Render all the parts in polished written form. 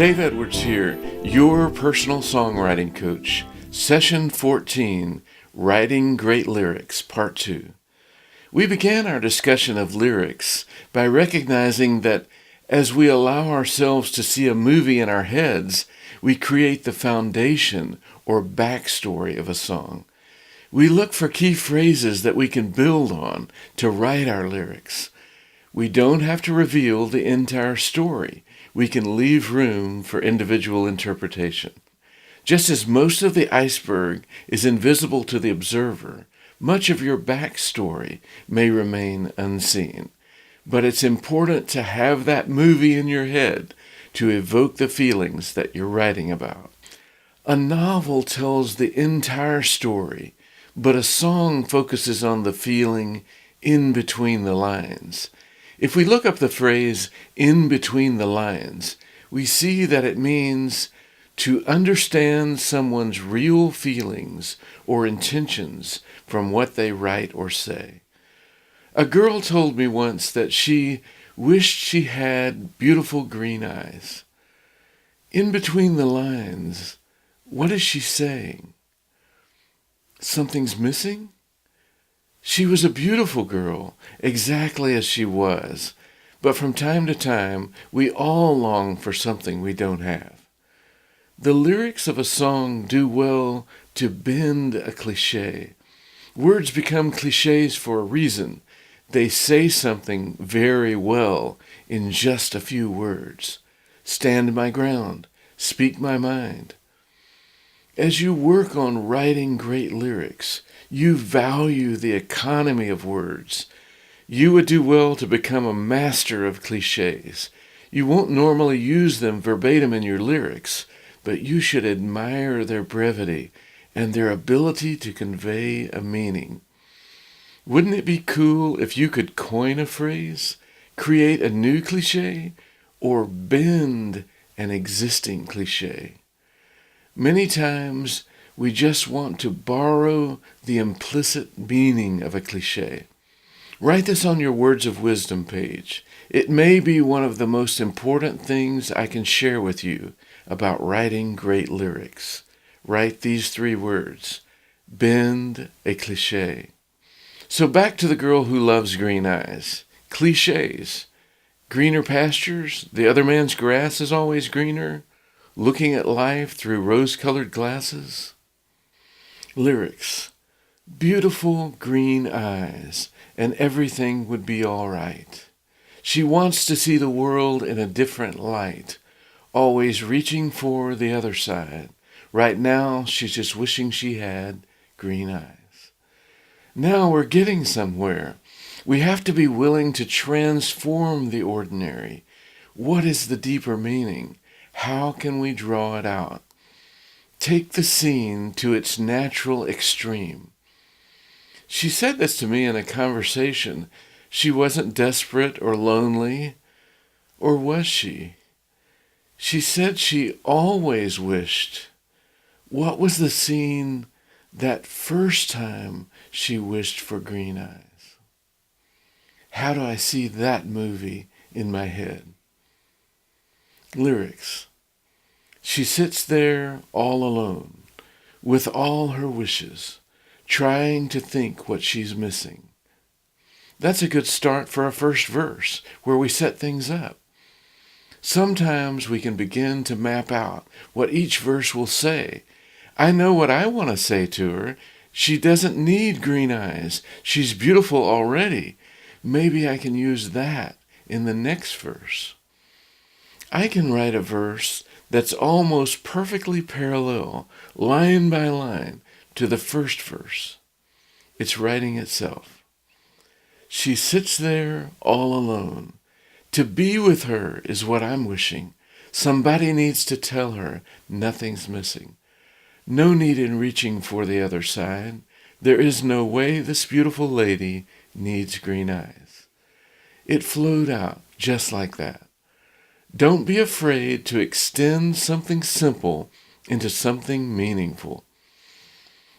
Dave Edwards here, your personal songwriting coach. Session 14, Writing Great Lyrics, Part 2. We began our discussion of lyrics by recognizing that as we allow ourselves to see a movie in our heads, we create the foundation or backstory of a song. We look for key phrases that we can build on to write our lyrics. We don't have to reveal the entire story. We can leave room for individual interpretation. Just as most of the iceberg is invisible to the observer, much of your backstory may remain unseen. But it's important to have that movie in your head to evoke the feelings that you're writing about. A novel tells the entire story, but a song focuses on the feeling in between the lines. If we look up the phrase "in between the lines," we see that it means to understand someone's real feelings or intentions from what they write or say. A girl told me once that she wished she had beautiful green eyes. In between the lines, what is she saying? Something's missing? She was a beautiful girl, exactly as she was, but from time to time, we all long for something we don't have. The lyrics of a song do well to bend a cliché. Words become clichés for a reason. They say something very well in just a few words. Stand my ground, speak my mind. As you work on writing great lyrics, you value the economy of words. You would do well to become a master of clichés. You won't normally use them verbatim in your lyrics, but you should admire their brevity and their ability to convey a meaning. Wouldn't it be cool if you could coin a phrase, create a new cliché, or bend an existing cliché? Many times, we just want to borrow the implicit meaning of a cliché. Write this on your Words of Wisdom page. It may be one of the most important things I can share with you about writing great lyrics. Write these 3 words: bend a cliché. So back to the girl who loves green eyes. Clichés. Greener pastures, the other man's grass is always greener, looking at life through rose-colored glasses. Lyrics. Beautiful green eyes, and everything would be all right. She wants to see the world in a different light, always reaching for the other side. Right now, she's just wishing she had green eyes. Now we're getting somewhere. We have to be willing to transform the ordinary. What is the deeper meaning? How can we draw it out? Take the scene to its natural extreme. She said this to me in a conversation. She wasn't desperate or lonely, or was she? She said she always wished. What was the scene that first time she wished for green eyes? How do I see that movie in my head? Lyrics. She sits there all alone, with all her wishes, trying to think what she's missing. That's a good start for a first verse, where we set things up. Sometimes we can begin to map out what each verse will say. I know what I want to say to her. She doesn't need green eyes. She's beautiful already. Maybe I can use that in the next verse. I can write a verse that's almost perfectly parallel, line by line, to the first verse. It's writing itself. She sits there all alone. To be with her is what I'm wishing. Somebody needs to tell her nothing's missing. No need in reaching for the other side. There is no way this beautiful lady needs green eyes. It flowed out just like that. Don't be afraid to extend something simple into something meaningful.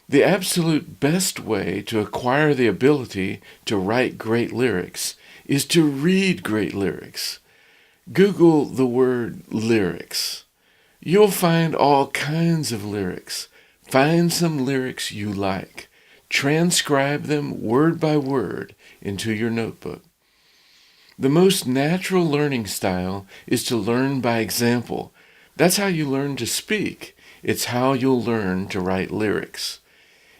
The absolute best way to acquire the ability to write great lyrics is to read great lyrics. Google the word lyrics. You'll find all kinds of lyrics. Find some lyrics you like. Transcribe them word by word into your notebook. The most natural learning style is to learn by example. That's how you learn to speak. It's how you'll learn to write lyrics.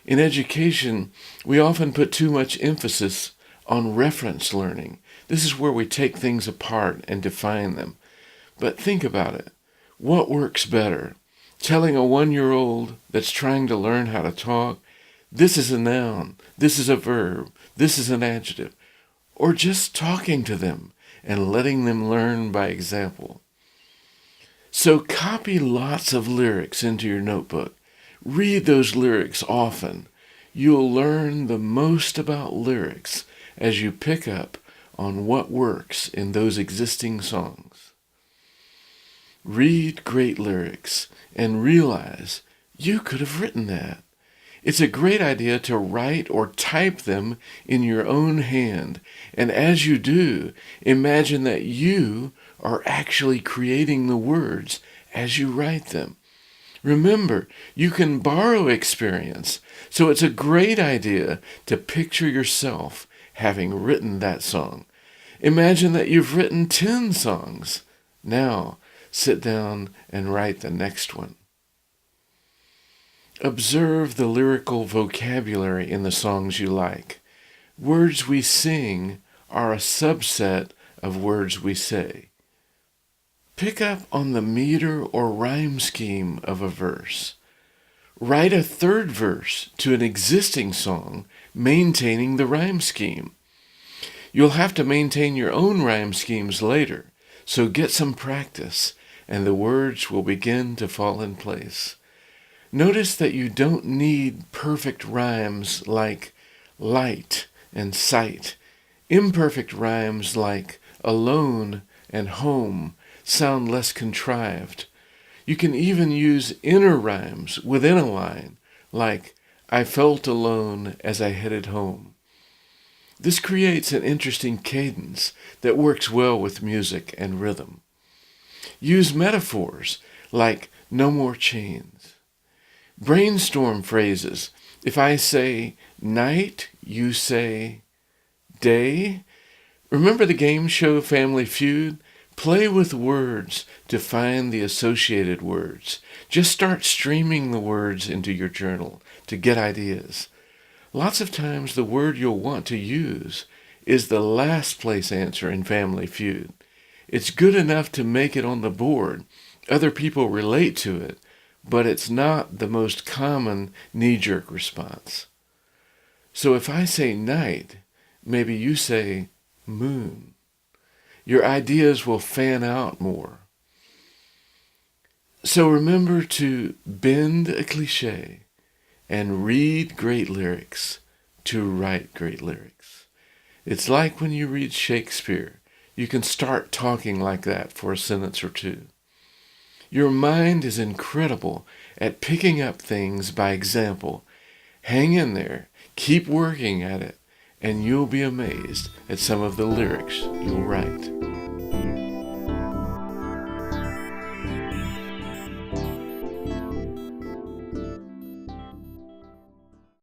In education, we often put too much emphasis on reference learning. This is where we take things apart and define them. But think about it. What works better? Telling a 1-year-old that's trying to learn how to talk, this is a noun, this is a verb, this is an adjective, or just talking to them and letting them learn by example. So copy lots of lyrics into your notebook. Read those lyrics often. You'll learn the most about lyrics as you pick up on what works in those existing songs. Read great lyrics and realize you could have written that. It's a great idea to write or type them in your own hand. And as you do, imagine that you are actually creating the words as you write them. Remember, you can borrow experience, so it's a great idea to picture yourself having written that song. Imagine that you've written 10 songs. Now, sit down and write the next one. Observe the lyrical vocabulary in the songs you like. Words we sing are a subset of words we say. Pick up on the meter or rhyme scheme of a verse. Write a third verse to an existing song, maintaining the rhyme scheme. You'll have to maintain your own rhyme schemes later, so get some practice, and the words will begin to fall in place. Notice that you don't need perfect rhymes like light and sight. Imperfect rhymes like alone and home sound less contrived. You can even use inner rhymes within a line, like I felt alone as I headed home. This creates an interesting cadence that works well with music and rhythm. Use metaphors like no more chains. Brainstorm phrases. If I say night, you say day. Remember the game show Family Feud? Play with words to find the associated words. Just start streaming the words into your journal to get ideas. Lots of times the word you'll want to use is the last place answer in Family Feud. It's good enough to make it on the board. Other people relate to it, but it's not the most common knee-jerk response. So if I say night, maybe you say moon. Your ideas will fan out more. So remember to bend a cliché and read great lyrics to write great lyrics. It's like when you read Shakespeare. You can start talking like that for a sentence or two. Your mind is incredible at picking up things by example. Hang in there, keep working at it, and you'll be amazed at some of the lyrics you'll write.